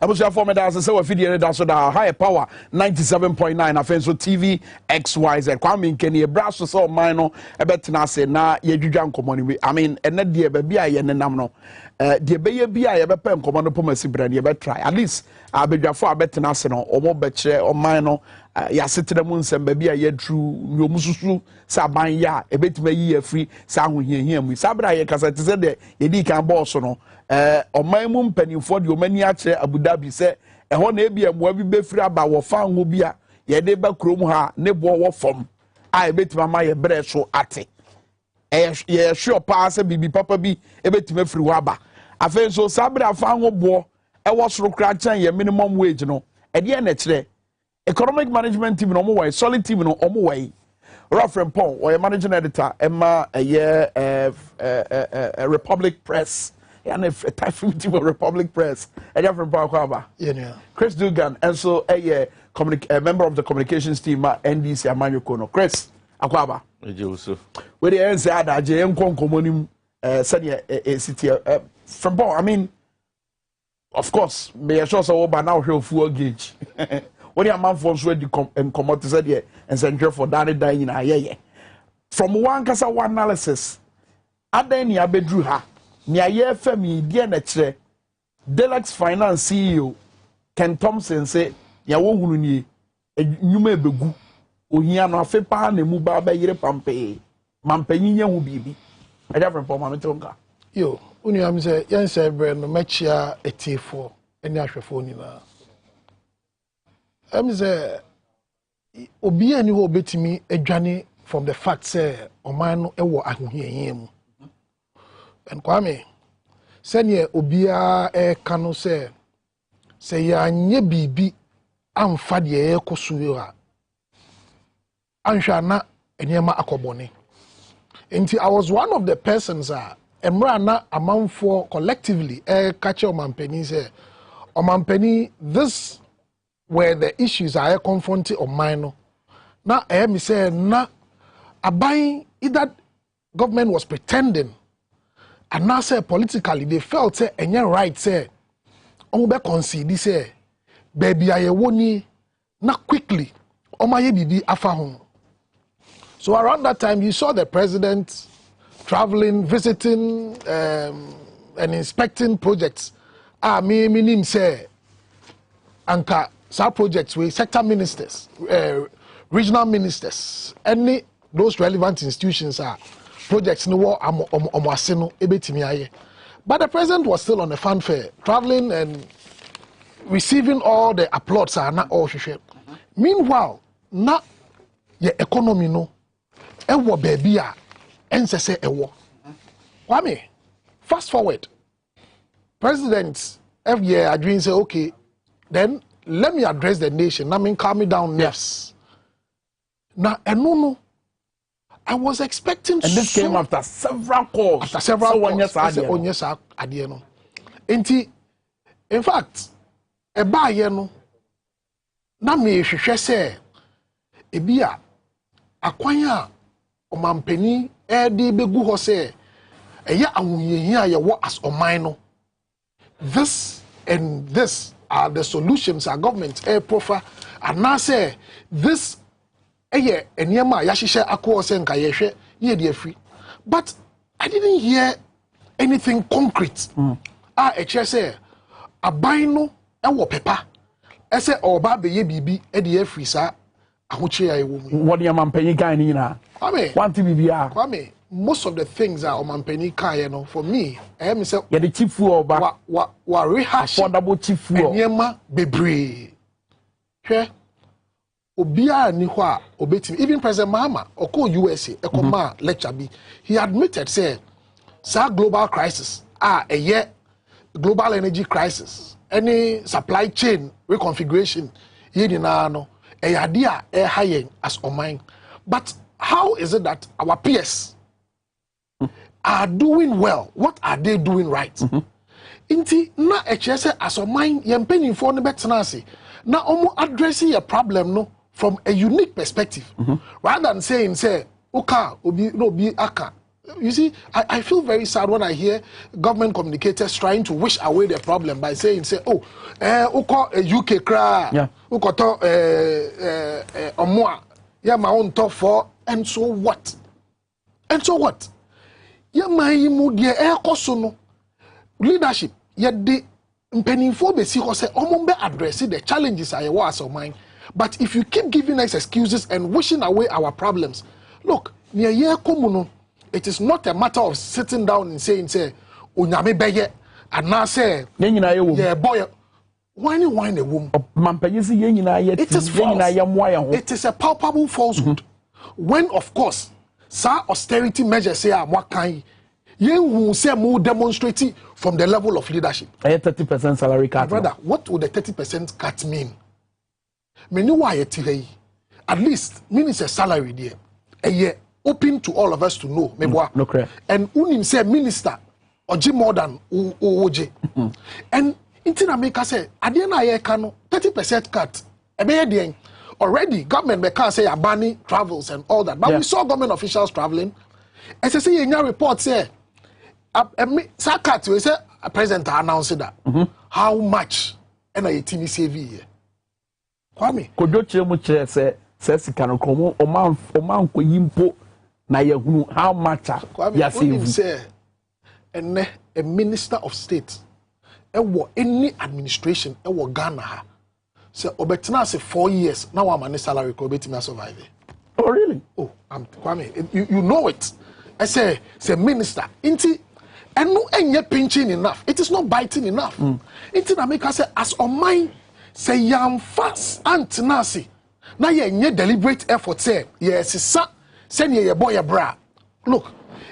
abusia for me da say we video da so da high power 97.9 afenso TV XYZ Kwame Minkah braso so man no ebetena se na yedwudwa nkomo ni we I mean ene de ba bia ye nenam no de beye bia ye bepa nkomo no pomasi bra de be try at least abedwafo abetena se no omo be kire oman no ya setere mu nsem ba bia ye dru nyomususu sa ban ya ebetima yi afri sa ahohiahia mu sa bra ye kasa te se de ye di kan boss no oman mu mpanimfo de omani akire Abu Dhabi se eho na ebia mo abi befiri aba wo fa ho bia ye de ba krom ha ne bo wo fom a ebetima ma ye bre so ate ye sure pass bibi papa bi ebetima firi waba afen so sabra fa ho bo e wo soro kra chan ye minimum wage no e de na kire economic management team no mo way solid team no omo way Reverend Paul or managing editor Emma Republic Press and a typhoon team of Republic Press and Reverend Paul Kwame Chris Dugan and so a member of the communications team NDC Amanyo Kono Chris Akwaba where the answer that JM Konkomonim said city from Paul I mean of course may I show so by now here full gauge when your man phones ready and come out to say and send for Danny dying in a from one kasa one analysis ada ni abedru ha ni aye fami die na kire Deluxe Finance CEO Ken Thompson say ya wo hunu ni enwuma ebegu ohia no afe pa na mu ba ba yire pampe mampanyinya hu bibi ada from Paul Mametonka yo uni am say yan say bre no machia etifo eni ahwefo ni na am say obi ani wo betimi adwane from the fact say oman no ewo ahohiahia mu and Kwame senior obia kanu say ya nye bibi amfa de ekosuwe ha anhwa na enema akobone enti I was one of the persons emra na amanfo collectively catch omampani say omampani this where the issues are confronting oman no na me say na abai either government was pretending and now say politically they felt say any right say on be concede say baby ayewoni na quickly omaye bibi afa ho. So around that time you saw the president traveling, visiting and inspecting projects me minim say anka sa projects with sector ministers regional ministers any those relevant institutions are projects no war no ebetimi aye. But the president was still on the fanfare, traveling and receiving all the applause na all hwehwe. Meanwhile, na ye economy no ewo baby a ensese ewo. Kwame, fast forward. President every year agreeing say okay, then let me address the nation. I mean calm me down nerves. Na eno I was expecting, and this came after several calls. After several calls, in fact, a buyer no. Na me hwehwe say ebia akwanya omampani de begu ho say eya awunyehia ye wo as oman no. This and this are the solutions our government proffer and now say this eye eniema yahihye akọ senka yehwe ye de afri but I didn't hear anything concrete eche say aban no ewo pepa ese oba be ye bibi e de afri sa ahoche ya ewo mu what the mampanyi kan ni na Kwame want bibia Kwame most of the things are omampanyi kan you know for me me say ye the chief oba wa rehash affordable chief eniema bebre hwe Obia ni ho a obetimi even President Mahama oko USA ekoma lecture bi he admitted say global crisis a global energy crisis any supply chain reconfiguration yedi na no ade a high as oman but how is it that our peers are doing well? What are they doing right? Inti na say as oman yempenifo no betenase na omo addressing a problem no from a unique perspective rather than saying say oka obi no bi aka You see, I feel very sad when I hear government communicators trying to wish away the problem by saying, uko UK cra, uko to omwa, yeah, my own top four, and so what? And so what? Yeah, my immediate air kosono leadership, yet the mpenifo be see say omombe address the challenges I was of mine. But if you keep giving us excuses and wishing away our problems, look, near year komuno. It is not a matter of sitting down and saying, "Unyame beye," and now say, "Yeah, boy, why a womb?" It is false. It is a palpable falsehood. When, of course, some austerity measures say, "What kind?" You will say more demonstrating from the level of leadership. 30% salary cut. Brother, what would the 30% cut mean? At least means a salary there. A year. Open to all of us to know. No correct. And unim say minister or more than OJ. And intina make us say, adiana ye kano 30% cut. Already government may say banning travels and all that. But we saw government officials traveling. As I say in your report say, cut we say a president announced that. How much and a TV CV? Kwame. Kodoche mu chere say kano komo oman ko yimpo. Na yehunu how much ya say and a minister of state any administration Ghana ha say Atenase 4 years now I'm on salary ko betimi survive. Oh really? Oh, I'm Kwame, you know it. I say minister inti eno enye pinching enough, it is not biting enough. Inti na make us say as on mine say yam fast Atenase na ye deliberate effort say yes sir. Send your boy a bra. Look,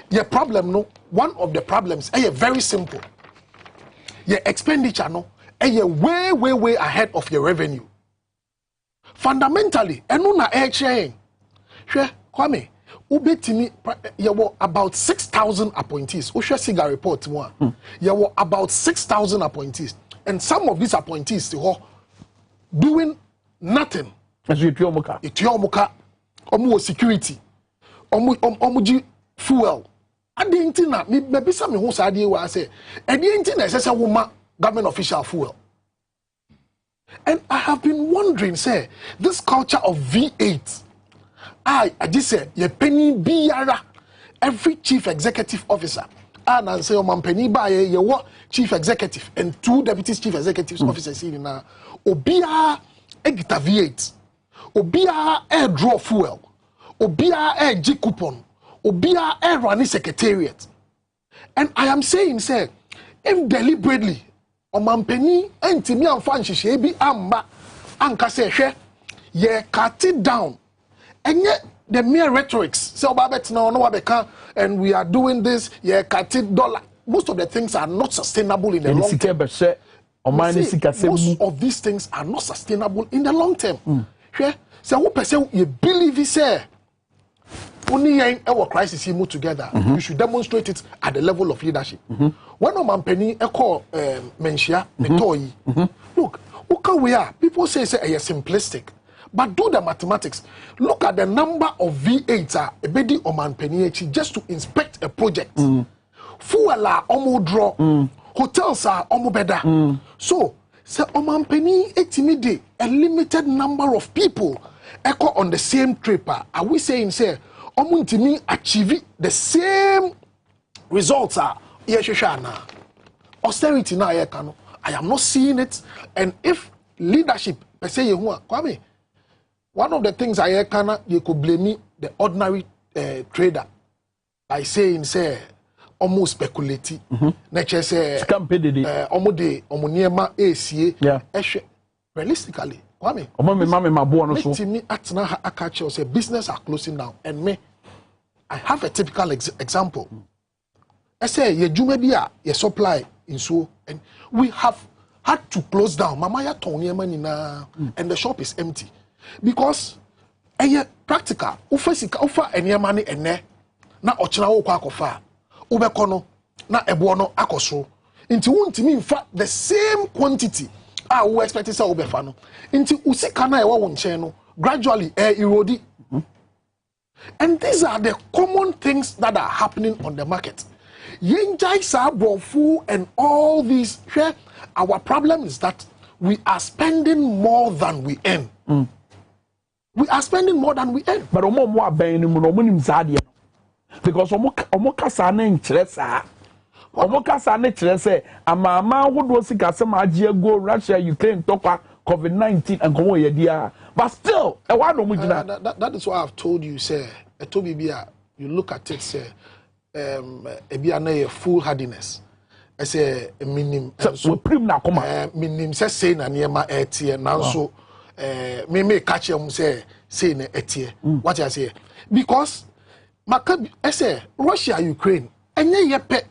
your problem, no, one of the problems is very simple. Your expenditure, no, is way ahead of your revenue. Fundamentally, and no na air chain. Sure, Kwame, ubetimi, you were about 6,000 appointees. Usha Siga report more. You were about 6,000 appointees, and some of these appointees still doing nothing. As you Etiomuka. Etiomuka, omu security. Omuji fuel. Adi intina maybe some who said you were say, and the intina says a woman government official fuel. And I have been wondering, say, this culture of V8. I just say ye penny biara every chief executive officer. And say man penny by ye what chief executive and 2 deputy chief executives officers in now. Obia egita V8. Obia air draw fuel. Obia air G coupon, Obia air running secretariat. And I am saying, say, if deliberately, Oman penny, and Timmy and Fancy Shebi Amba, Anka say, ye cut it down. And yet, the mere rhetorics, so Babette no Wabeka, and we are doing this, ye cut it dollar. Most of the things are not sustainable in the long term. Most of these things are not sustainable in the long term. So, who person you believe say? Only our crisis move together. You should demonstrate it at the level of leadership. When Oman penny call Menshia, look, we are. People say simplistic, but do the mathematics. Look at the number of V8s a bedi Oman penny just to inspect a project. Fuel are almost draw. Hotels are almost better. So, Oman penny a limited number of people echo on the same trip. Are we saying say? Omuntimi achieve the same results are austerity na I am not seeing it. And if leadership per se Kwame, one of the things you could blame the ordinary trader by saying say almost speculative nature say omoniema asie realistically Kwame, say business are closing down, and me, I have a typical example. I say ye jumebia ye supply in so, and we have had to close down. Mama ya tony money na, and the shop is empty because practical. Ufa any money and ne na ochina wo kwa kofa ubekono na ebono akoso. Into me in fact the same quantity. We expect to say obefano. Into usika na ewa wonche no gradually erode. And these are the common things that are happening on the market. Yenjai Sabrofu and all these. Our problem is that we are spending more than we earn. We are spending more than we earn. But omo mo aben ni mo no mo nim zaade because omo kasa na nkyere saa. Omo kasa na kyere say amama hodo sika se ma age go Russia Ukraine tokwa COVID-19 and komo ye dia. But still, that is why I've told you, say, you look at it, say, a foolhardiness. I say, minim, so prim na koma. Minim say na niema etie now so me catch him say na etie. What I say? Because I say Russia, Ukraine, enye yepe,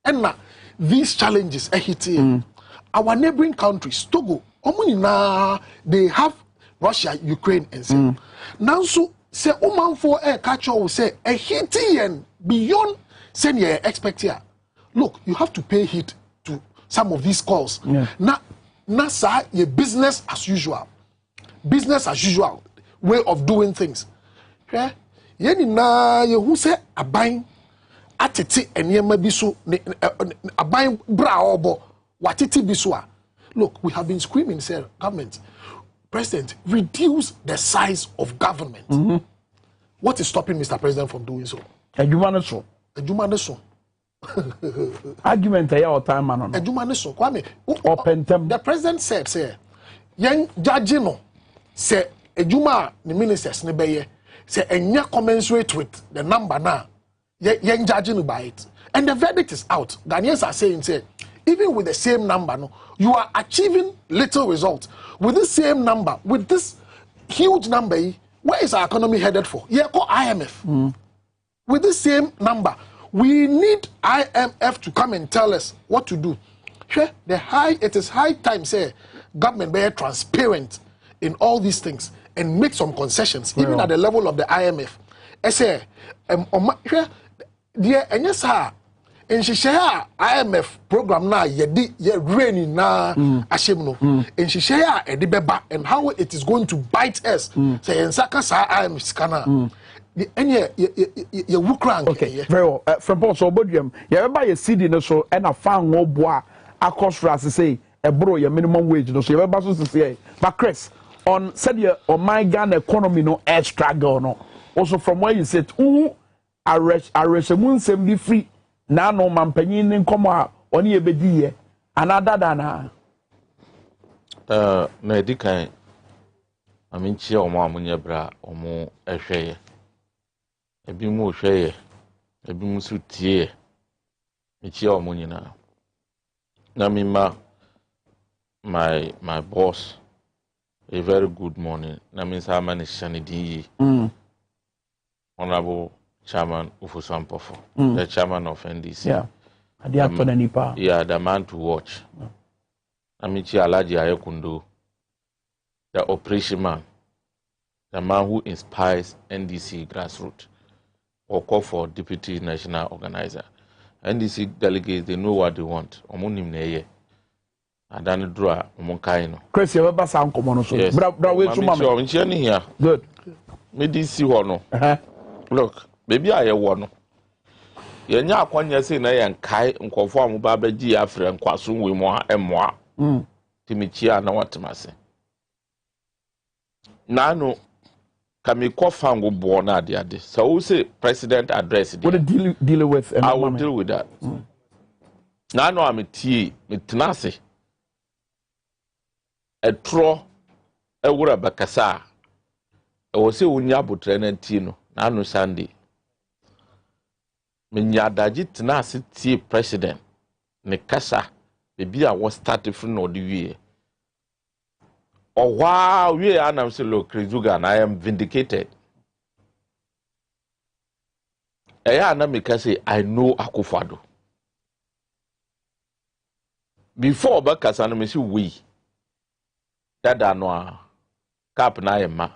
enna these challenges hitting our neighboring countries, Togo, Omunina, they have Russia, Ukraine, and so now so say Oman for a catcher will say a hitting beyond saying you expect here. Look, you have to pay heed to some of these calls. Now, sir, your business as usual way of doing things. Yeah, na you who say a buying atiti and ye maybe so a buying bra obo what it be so. Look, we have been screaming, say government. President, reduce the size of government. What is stopping Mr. President from doing so? Edumaneso. Argument all time, man. Edumaneso. Kwame. The president said, say, young judge no, say, Ejuma, the ministers, nebeye, say, enya commensurate with the number now. Young judge no by it. And the verdict is out. Ghanaians are saying, say, even with the same number, no, you are achieving little results. With the same number, with this huge number, where is our economy headed for? Yeah, call IMF. With the same number, we need IMF to come and tell us what to do. It is high time, say, government be transparent in all these things and make some concessions, even at the level of the IMF. I say, and she share IMF program na ye rainy na ashimno and she share a debeba and how it is going to bite us say and saka sa IMF scanner the any ye wukran. Okay, very well. From Paul so bodrium ye be buy a CD no so and a fan wo boa across for us say e bro your minimum wage no so ye be ba so say but Chris on said ye on my Ghana economy no air struggle no also from where you said arrest mun sem be free na no mampanyin ni nkomo a oni ebedi ye another than na edikan aminchia omo amunye bra omo ehweye ebi mu hweye ebi mu sutie michia omo nyina na mima my boss a very good morning na mi sa man shanidi honorable Chairman Ufusampofo, the chairman of NDC. Yeah, the man to watch. Amici Alaji Ayekundo, the operation man, the man who inspires NDC grassroots, or call for deputy national organizer. NDC delegates, they know what they want. Omunim neye. Adani draw omunkaino. Chris, you ever sound common so? Yes. Good. Me DC hono. Look. Baby I won. Yenya akwanya say na yenkai nkofo amuba baji afre nkwaso we mo emmoa. Timichia na watemase. Nano kami kofa ngo na ade. So we say president address what deal with I will deal with that. Nano ameti Atenase. Etro ewura bakasa. E wo say unya botre na tino. Nano Sunday. Minyadaji Atenase tie president ne kasa bebi a was start from no the way. Oh wow, we are now say look Krizuga and I am vindicated. Eya na me say I know Akufado. Before bakasa na me say we. Dada no cap na yema.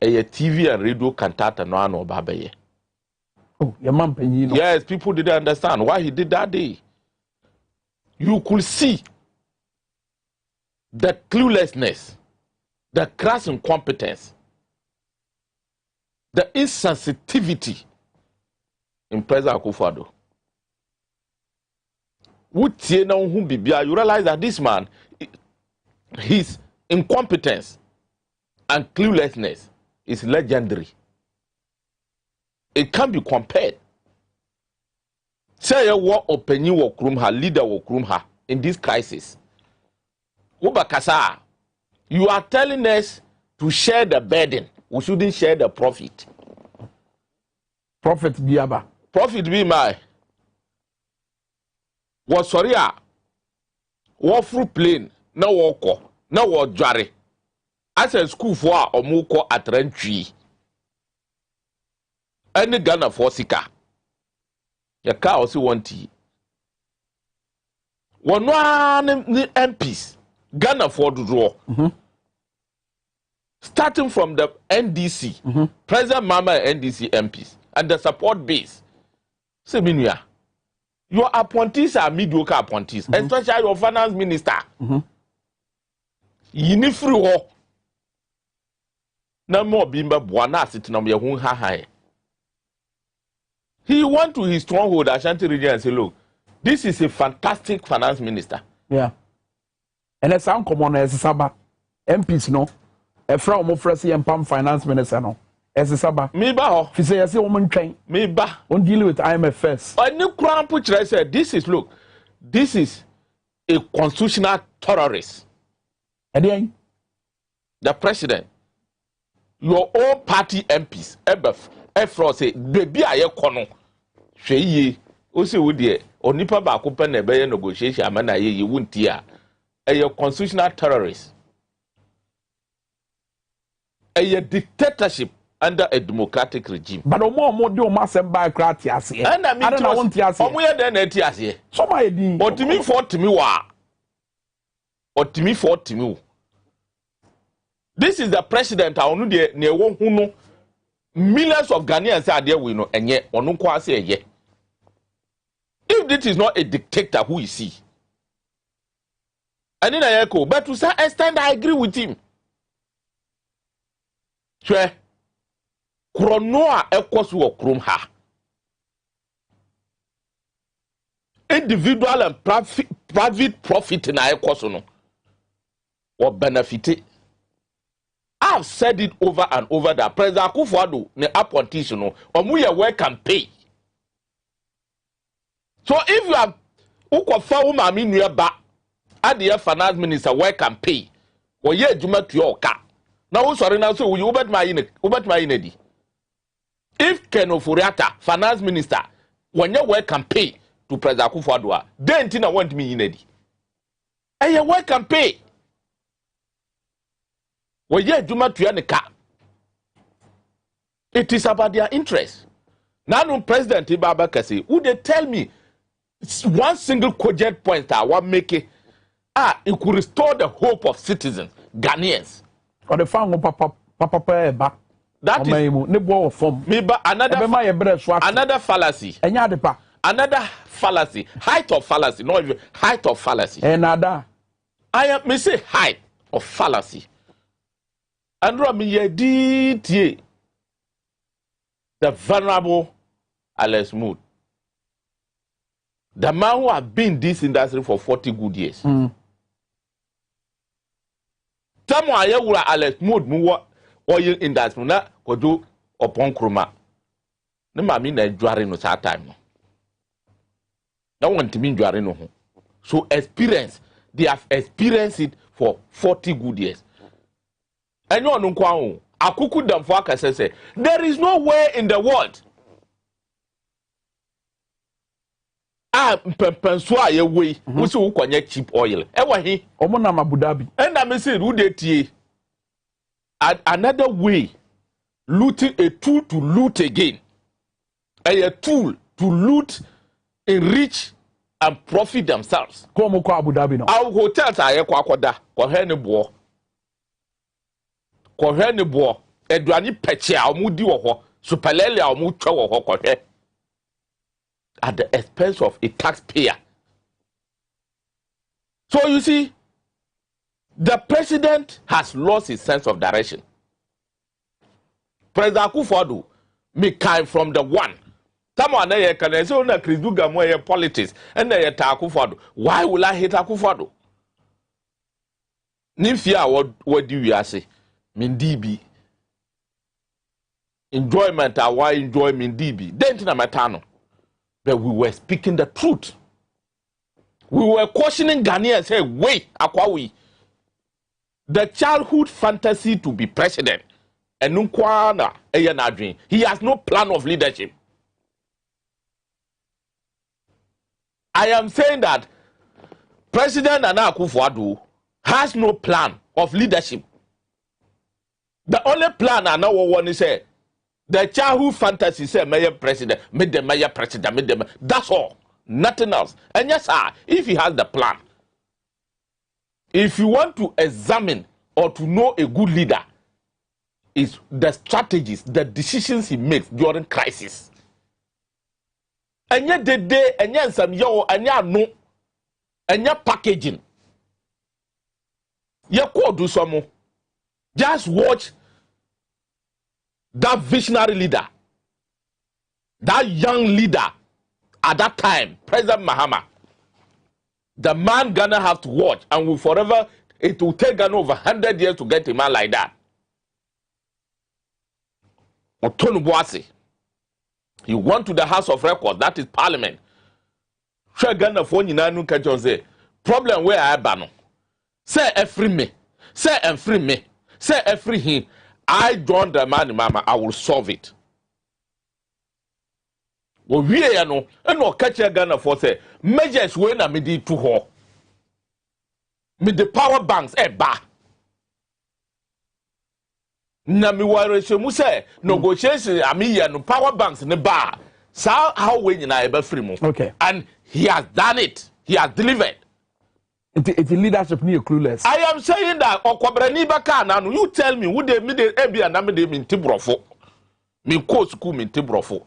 Eya TV and radio cantata no ano babaye. Oh, your mom penny. Yes, people didn't understand why he did that day. You could see the cluelessness, the crass incompetence the insensitivity in President Akufo-Addo. You realize that this man, his incompetence and cluelessness is legendary. It can't be compared. Say what opinion wo krumha, leader wo krumha in this crisis. Ubakasa, you are telling us to share the burden. We shouldn't share the profit. Profit biaba. Profit be my. What sorry what through plane, no walk, no what jari. As a school for a muko at rentry. Any Ghana for sika. Your car also want tea. One MPs, Ghana for the draw. Starting from the NDC, President Mama NDC MPs, and the support base. Seminia, your appointees are mediocre appointees, especially your finance minister. You free ho. No more bimba buana sitting on your own high. He went to his stronghold, Ashanti region, and said, look, this is a fantastic finance minister. Yeah. And it's uncommon as Saba. MPs, no. A from Mofresi and Pam finance minister, no. As a Saba. Me ba. If you say, I see woman train. Me ba. On deal with IMF first. A new crown put I said, this is, look, this is a constitutional terrorist. And then? The president, your own party MPs, Efro say, baby, I kono. Shey, also with the Onipa Bakupen a negotiation, amana ye won't hear. A constitutional terrorist. A dictatorship under a democratic regime. But no more do massive by cratias here. And I don't want to ask you. Then etias here. Somebody did. Or to me for me wa. Or to me for me. This is the president. I know the near one who know millions of Ghanaians are there. We know and yet or no say yet. If this is not a dictator, who is he? And then I echo, but to some extent I agree with him. Sure. Kronoa equals to krum ha. Individual and private profit in a no or benefit. I've said it over and over that President Akufo-Addo ne appointees no omuye work and pay. So if you have ukofa umami nueba at the finance minister work and pay, or ye juma to your car. Now sorry now so you bet my inedi. If Ken Oforiatta, finance minister, when you work and pay to President Akufo-Addo, then Tina want me inedi. And you work and pay. Well, yeah, juma to your car. It is about their interest. Now, no President Ibaba Kasi, would they tell me one single cogent point I want make it? It could restore the hope of citizens, Ghanaians. Or the farm papa back. That is another fallacy. Another fallacy. Height of fallacy. Not even height of fallacy. Another. I am me say height of fallacy. And the vulnerable Alex Mood. The man who has been in this industry for 40 good years. Tamo ayewura Alex Mood mu oil industry na kodo opon kroma. Ne mami na dware no sa time no. Na want me dware no ho. So experience, they have experienced it for 40 good years. And you know kwa akuku damfo akase say there is no way in the world penso aye way we say ukwanye cheap oil e wa he omo na Abu Dhabi and me say who dey tie another way looting a tool to loot again a tool to loot, enrich and profit themselves. Come ko Abu Dhabi no our hotels aye kwa akoda ko he ne bo eduani peche a omudi wo ho superlele a omu twa wo ho ko he at the expense of a taxpayer. So you see, the president has lost his sense of direction. President Akufo-Addo Minkah from the one. Someone there can say na Chris Duga mo politics and na Akufo-Addo. Why will I hate Akufo-Addo? Nifia what do you say? Mindibi. Enjoyment why enjoy Mindibi. Then na matano. But we were speaking the truth. We were cautioning Ghanaians, say, wait, Akwawi. The childhood fantasy to be president. And Nkwana Eyanadrin. He has no plan of leadership. I am saying that President Nana Akufo-Addo has no plan of leadership. The only plan I know one is say the childhood fantasy say mayor president, made the mayor president, made them. That's all. Nothing else. And yes, sir, if he has the plan, if you want to examine or to know a good leader, is the strategies, the decisions he makes during crisis. And yet the day, and yet some yo, and yet no, and yet packaging. You could do some more. Just watch that visionary leader, that young leader at that time, President Mahama. The man Ghana have to watch, and will forever, it will take Ghana over 100 years to get a man like that. Dwabo Ase. He went to the House of Records, that is Parliament. Sure, Ghana for Ninanu Kajon say, problem where I ban. Say every me, say every me, say every him. I join the man, Mama, I will solve it. Well, we are no, and no catch Ghana for say, measures when I made it to her. Me the power banks, ba. Na mi wareshe mu say negotiation amiya no power banks ne ba sa how we nyina e ba free mu. Okay. And he has done it. He has delivered. It's leadership near clueless. I am saying that okobrani baka na no you tell me who dey me dey e bia na me dey minti brofo. Me ko school minti brofo.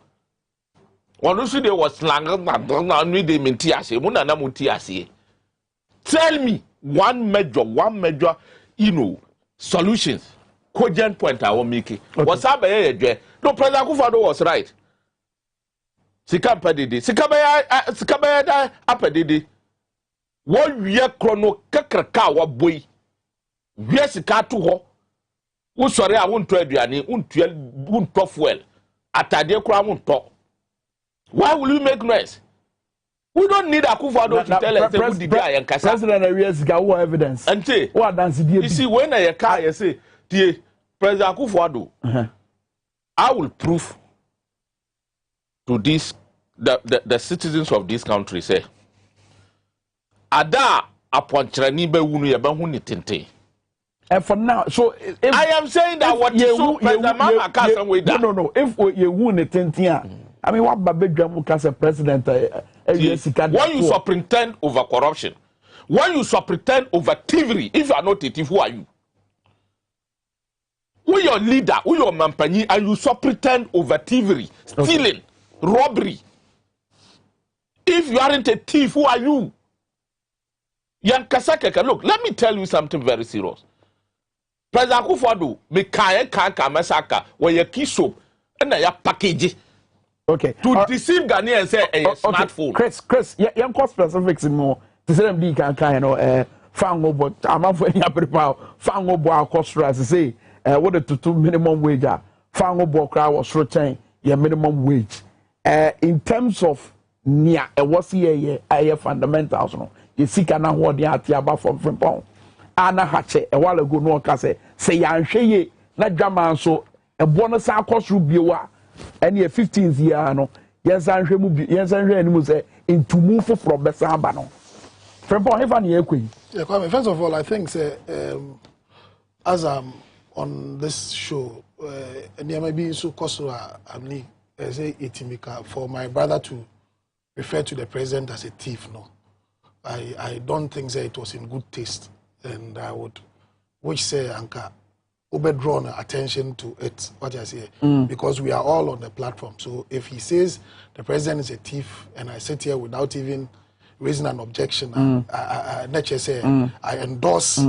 One su dey was slang na me dey minti ase mu na muti ase. Tell me one major solutions. Cogent point I will make it. What's up? No, President Akufo-Addo was right. Sikabaya apedidi. One year chrono kakraka wa boy. Yes, katu ho. Usore a won't trade yani, won't tough well. Atade kura won't talk. Why will you make noise? We don't need Akufo-Addo to tell us who the guy and Kasa. President Arias got what evidence? And say, what dance did you see when I car you say, dear President Akufo-Addo, I will prove to this the citizens of this country say Ada upon Chinese be wunu yeba hu ni tente. And for now, so if, I am saying that what you so President Mama Kasa we that. No. If you wun ni tente, I mean, what Babedwamu Kasa president? When you superintend over corruption, when you superintend over thievery, if you are not a thief, who are you? Who your leader, who your mampani, and you superintend over thievery, stealing, robbery. If you aren't a thief, who are you? Yan Kasaka, look, let me tell you something very serious. President Akufo-Addo, Minkah kanka masaka, where you kiss soap, and you package. Okay. To deceive Ghanaians and say a smartphone. Chris, young cost specifics more. To say them can fango but I'm for any prepare fango bo cost as say what the to minimum wage fango bo crowd was retain your minimum wage. In terms of near a was here fundamentals no. You see can what the atiaba from Frimpong. Anna Hatche a while ago no case say yan sheye na drama so a bonus cost rubia. Any 15th year, no, yes, I'm say into move for Bessamba. No, from Kwame, first of all, I think as I'm on this show, and there may be so Kosura, I'm say Minkah for my brother to refer to the president as a thief. No, I don't think it was in good taste, and I would wish say Anka. Drawn attention to it, what I say, because we are all on the platform. So if he says the president is a thief, and I sit here without even raising an objection, I endorse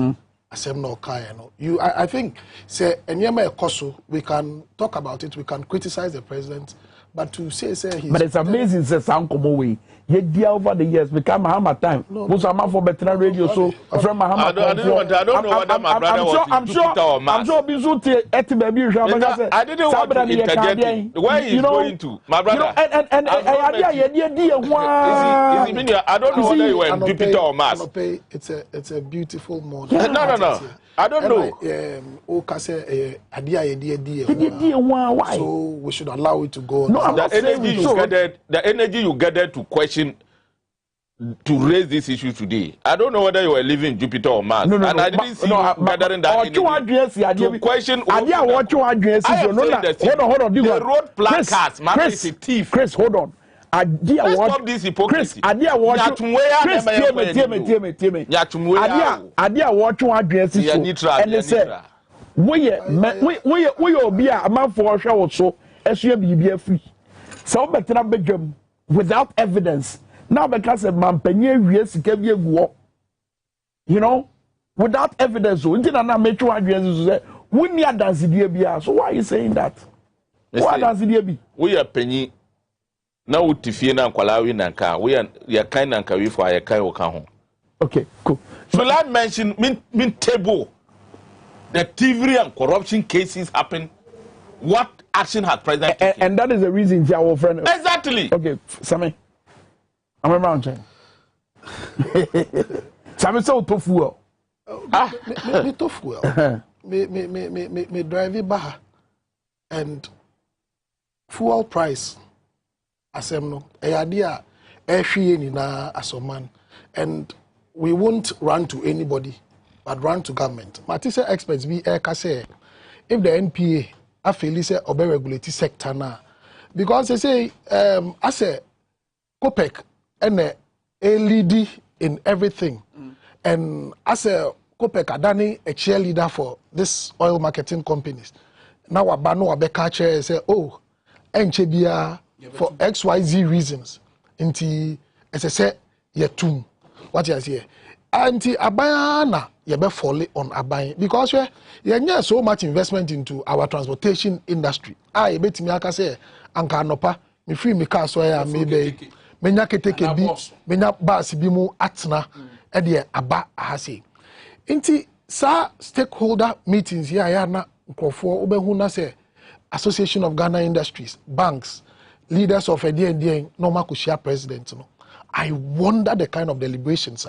asem no kai no. I think say enyema ekoso, we can talk about it, we can criticize the president, but to say he's but it's amazing say sankomo way. Ye dear over the years become Mahama time. Most of for better radio so from Mahama. I don't know whether my brother was in Jupiter or Mars. I'm sure Bizuti eti baby I didn't want to interject where he's going to. My brother. And I don't know whether you were in Jupiter or Mars. It's a beautiful morning. No. I don't know. So we should allow it to go. No, the energy you gathered to question, to raise this issue today. I don't know whether you were living in Jupiter or Mars. No, and I didn't see you gathering that energy to question. Hold on. The road placards, man, is a thief. Chris, hold on. Let's stop this hypocrisy. Chris, hear me. Adia watch one address so and they say we obi a man for hwe so esua bibia free. So better bedwam without evidence. Now because a man penye wie sika bi eguo. You know, without evidence so ntina na mechu address so say wunni adanse dia bia. So why are you saying that? Why adanse dia bi? We are penny. Now we tifie na nkwala wi nanka we ya kan nanka wi for ya kan wo kan ho. Okay, cool. So let mention min table the thievery and corruption cases happen. What action has president taken? And that is the reason for our friend. Exactly. Okay, Sammy. I'm around you. Sammy so tofu. Me tofu. Me drive baha and fuel price. Asem no idea ehwie ni na asoman and we won't run to anybody but run to government. Matise experts be say if the NPA afeli say obe regulate sector na because they say as a COPEC and a lead in everything and as a COPEC adani a cheerleader for this oil marketing companies now abano abeka chair say oh enchebia for XYZ reasons. Inti say yetum. What you say? Anti abayana yebe fall on abay because we so much investment into our transportation industry. I bet me aka say anka nopa me free me car so ya maybe menya keteke bi menya bus bi mu atna e de aba ahase. Inti sa stakeholder meetings here ya na nkofo obehu na say Association of Ghana Industries, banks, leaders of a D&D, normal kushia president. No? I wonder the kind of deliberations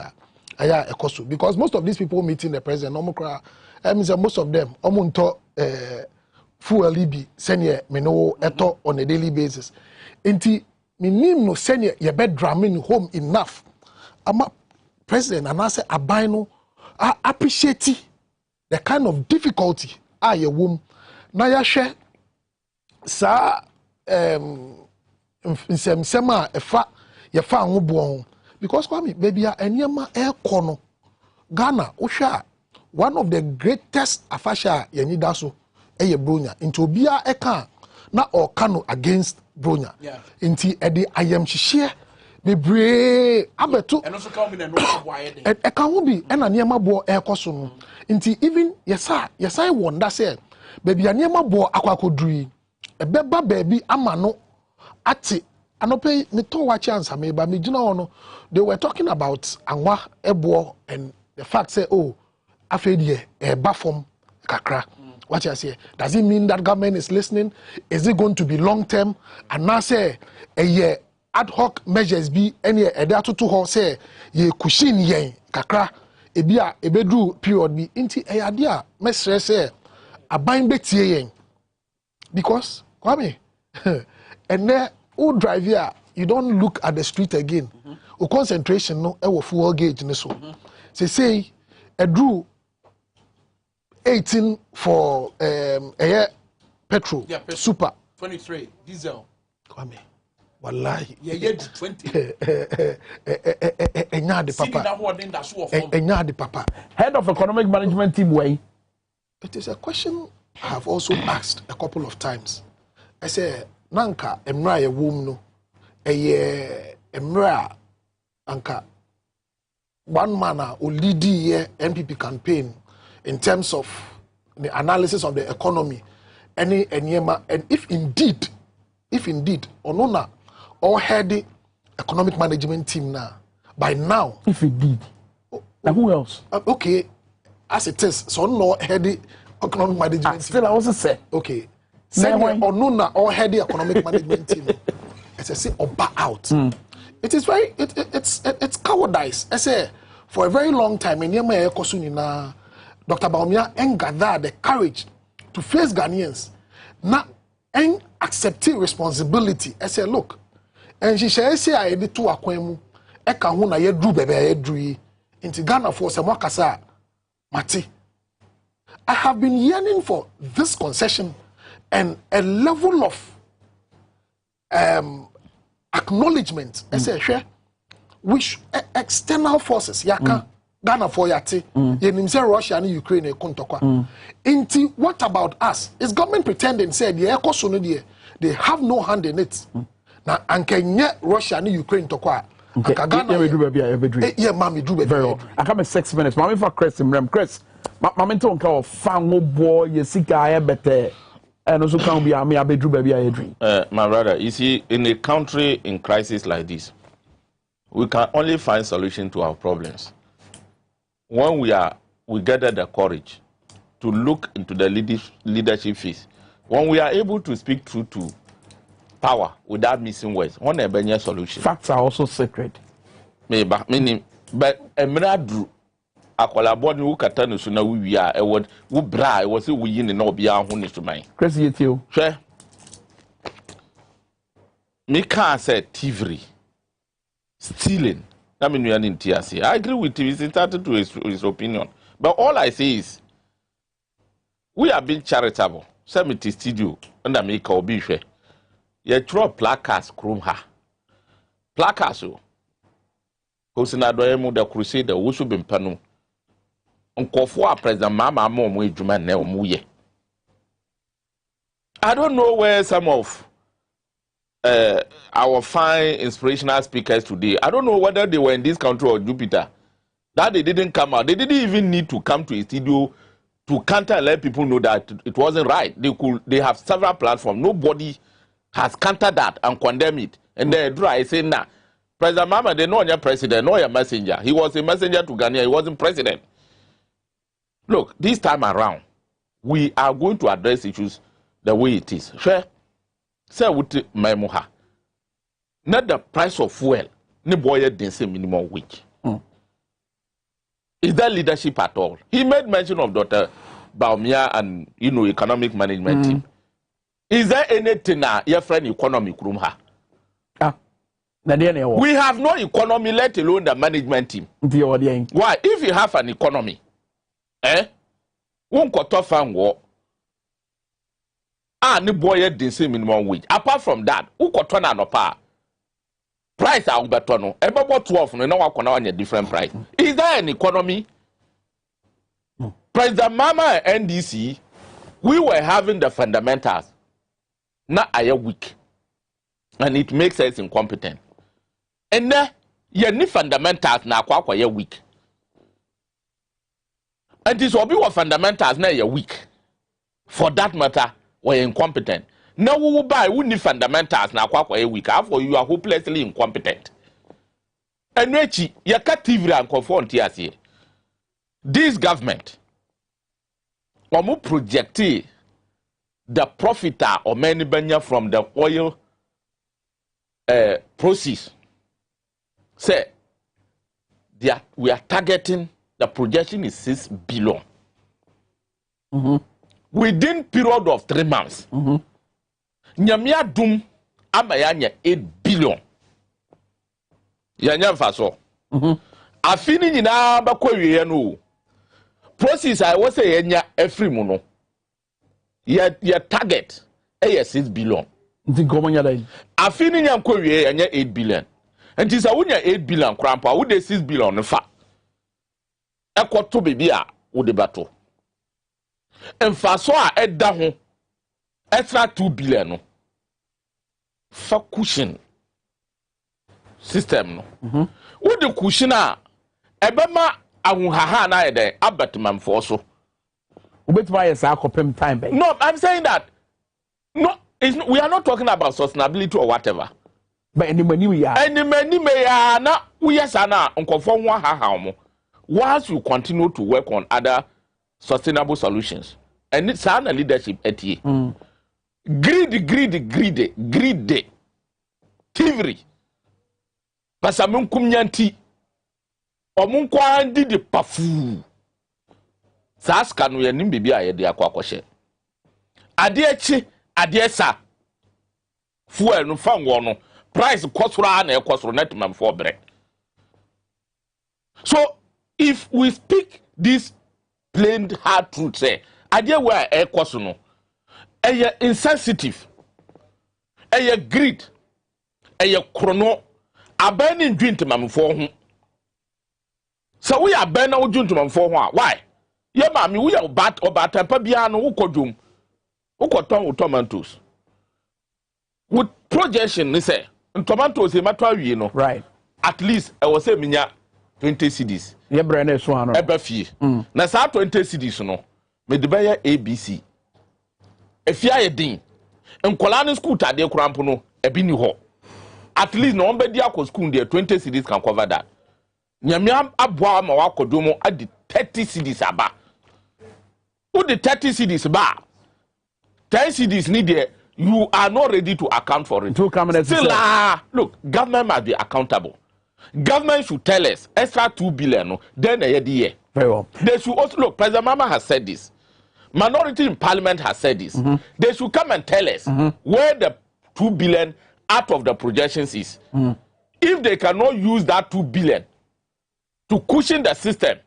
because most of these people meeting the president, most of them, fuel libi, senior, eto on a daily basis. Inti, minim no senior, ye bed drumming home enough. Ama president, and I say, abino, I appreciate the kind of difficulty a womb. Na ya share, sa, nsema efa ye fa anwobo because Kwame baby enyema ekono Ghana ohwa one of the greatest afasha ye nida so eye bronya into obia eka na okano against bronya inti ede ayam hihie bebre abeto eno so ka me na no boaye den eka ho bi ena niema bo ekoso no inti even yesa wonder say baby niema bo akwakoduri ebeba baby ama no ati anope me to watch answer me but me jina ono they were talking about anwa ebo and the fact say oh afedie eba form kakra what you say does it mean that government is listening? Is it going to be long term? And now say a year ad hoc measures be any eda to ho say ye kushin yen kakra ebia ebedu period be inti eyadea mesre say aban betie yen because Kwame and then who drive here, you don't look at the street again. O concentration no e fuel gauge ne so. Say a drew 18 for air petrol, super 23 diesel. Kwame, wallahi. Yeah, 20. Enya de papa. Head of economic management team way. It is a question I have also asked a couple of times. I say nanka emra ye wom no emra anka one man o lead ye NPP campaign in terms of the analysis of the economy, and if indeed, Onona or head the economic management team now, by now. If indeed. Now who else? Okay, as it is, so no head the economic management team. Still, I also say. Okay. Say Onona or head the economic management team. As I say, or back out. It is very, it's cowardice. I say, for a very long time, in Yama Kosunina, Dr. Baumia and gathered the courage to face Ghanaians, not and accepting responsibility. I say, look, and she say I did to Akwemu, Ekahuna ye drew baby into Ghana for some wakasa, Mati. I have been yearning for this concession and a level of acknowledgement. I say, share, which external forces, Yaka. Ghana for yati, yenimse Russia and Ukraine e kontokwa. Inti, what about us? Is government pretending said the eco they have no hand in it. Na ankenye Russia and Ukraine tokwa. Ghana we do baby every dream. Yeah, mommy do baby. Very well. I come in 6 minutes. Mommy for Chris in Rem. Chris, mommy don't call fango boy yesika better. And also can be a me abe drew baby I dream. My brother, you see, in a country in crisis like this, we can only find solution to our problems when we gather the courage to look into the leadership phase. When we are able to speak truth to power without missing words, one a solution. Facts are also sacred. Maybe meaning, but Emradu, a collaborator who can sooner we are a word who bra was we in no be our honest to mine. Crazy it you. Sure. Minkah said thievery, stealing. I mean, we are in TRC. I agree with him. He's entitled to his opinion. But all I say is, we are being charitable. Semiti studio under Minkah or Bife. You throw placards, chrome her. Placards, Hosina Doemu, the Crusader, who should be panu. Uncle for President Mama Mom, we Juman Neo Muye. I don't know where some of our fine inspirational speakers today, I don't know whether they were in this country or Jupiter, that they didn't come out. They didn't even need to come to a studio to counter and let people know that it wasn't right. They have several platforms. Nobody has countered that and condemned it. And they dry saying, nah, President Mama, they know your president, not your messenger. He was a messenger to Ghana, he wasn't president. Look, this time around, we are going to address issues the way it is. Sure. Say with Memoha. Not the price of fuel, no boy didn't say minimum wage. Is that leadership at all? He made mention of Dr. Baumia and economic management team. Is there anything your friend economic room? We have no economy, let alone the management team. Why? If you have an economy, won't cut off and war. No boy didn't say minimum wage. Apart from that, who got turn on power? Price are better no. About 12 no one can a different price. Is there an economy? President Mama and NDC, we were having the fundamentals. Now I am weak. And it makes us incompetent. And then you need fundamentals now kwa you weak. And this will be what fundamentals now you're weak. For that matter, we're incompetent. Now we will buy, we need fundamentals now kwa a week. After you are hopelessly incompetent. And wechi, you can't even confront here. This government, we project the profit or many benya from the oil proceeds. Say, we are targeting, the projection is 6 billion. Within period of 3 months. Nyamia dum amayanya 8 billion. Yanya faso. Afini nyina bakwawie no. Process I was say yanya every mono. Your target 6 billion. Nti gomonya dai. Afini nyankwawie yanya 8 billion. Nti sa wonya 8 billion krampa wo de 6 billion no fa. Ekoto bebia wo de bato. Enfaso a eda ho extra 2 billion no. For cushion system no. Wo de cushion a ebema ahunhaha na ede abatman for so. No, I'm saying that. No, we are not talking about sustainability or whatever. But any money we are. Any money may are now. We are sana unconform one ha. Once you continue to work on other sustainable solutions, and it's a leadership at ye. Greedy. Thievery. Pasamun kumyanti. Omunkwa ndi de pafu. Saska no yanim bibia ye de akwakwahye. Ade echi, ade esa. Fuel no fa ngo no. Price kwosoro na ekosoro net mam for bre. So if we speak this plain hard truth say, ade where ekoso no, eye insensitive. Eye greed. Eye chrono. Abani ndwint mam for ho. So we are burning out to for why? Yeah, mammy, we are bat or batampa biano, who could doom, who could turn with tomatoes. With projection, they say, and tomatoes, a matter, you know, right? At least I was saying, 20 CDs. Yeah, brand is one ever fee. Now, 20 CDs, no, made the buyer ABC. If you are a dean, and Colani school, Tade Crampono, a bini ho. At least no one be the school there, 20 CDs can cover that. Nyamiam abwa ma wakodomo adi 30 CDs aba. Who the 30 CDs ba? 10 CDs need there. You are not ready to account for it. Still, look, government must be accountable. Government should tell us extra 2 billion. No, then a year. Very well. They should also look. President Mama has said this. Minority in Parliament has said this. They should come and tell us where the 2 billion out of the projections is. If they cannot use that 2 billion to cushion the system,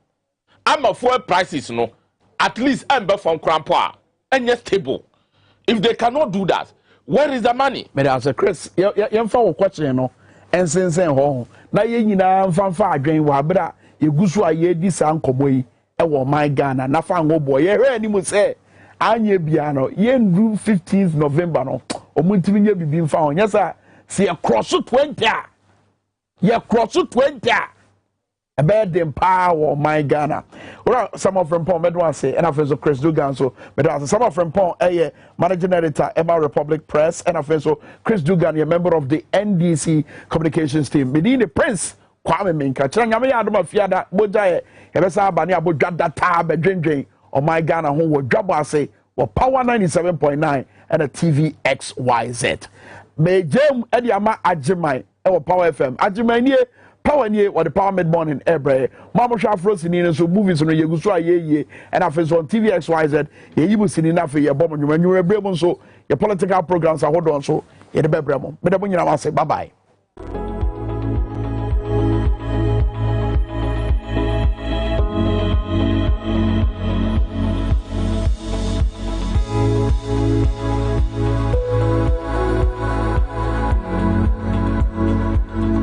I'm a fuel prices, no. At least I'm from Crampoa and yes stable. If they cannot do that, where is the money? But as a Chris, you found question, you know, and since home. Now you know, from far drain wabra, you go so a year this uncle boy, my Ghana, na fango boy, any would say, Anya Biano, yen do 15th November, no, or Muntivinia be being found. Yes, sir. See a cross 20. Yeah, cross 20. A bad them power my Ghana. Well, some of them Paul Medwase and offensive Chris Dugan. So, but some of them Paul, managing editor, Emma Republic Press, and offensive Chris Dugan, a member of the NDC communications team. Medina the Prince, Kwame Minkah. Changami Adama Fiada, Bojaye, Ebesa Bani Abu Jada Tab, Dring, or my Ghana, who will Dwabo Ase, or Power 97.9 and a TV XYZ. May Jem Ediama Ajimai, or Power FM. Ajimai, Power near what the Power Mid Morning Ebre. Mama Shafros in so movies on your Gusua ye and after on TV XYZ, you will see enough for your bomb when you were able so your political programs are hold on so you're the Bebremo. But I want you to say bye bye.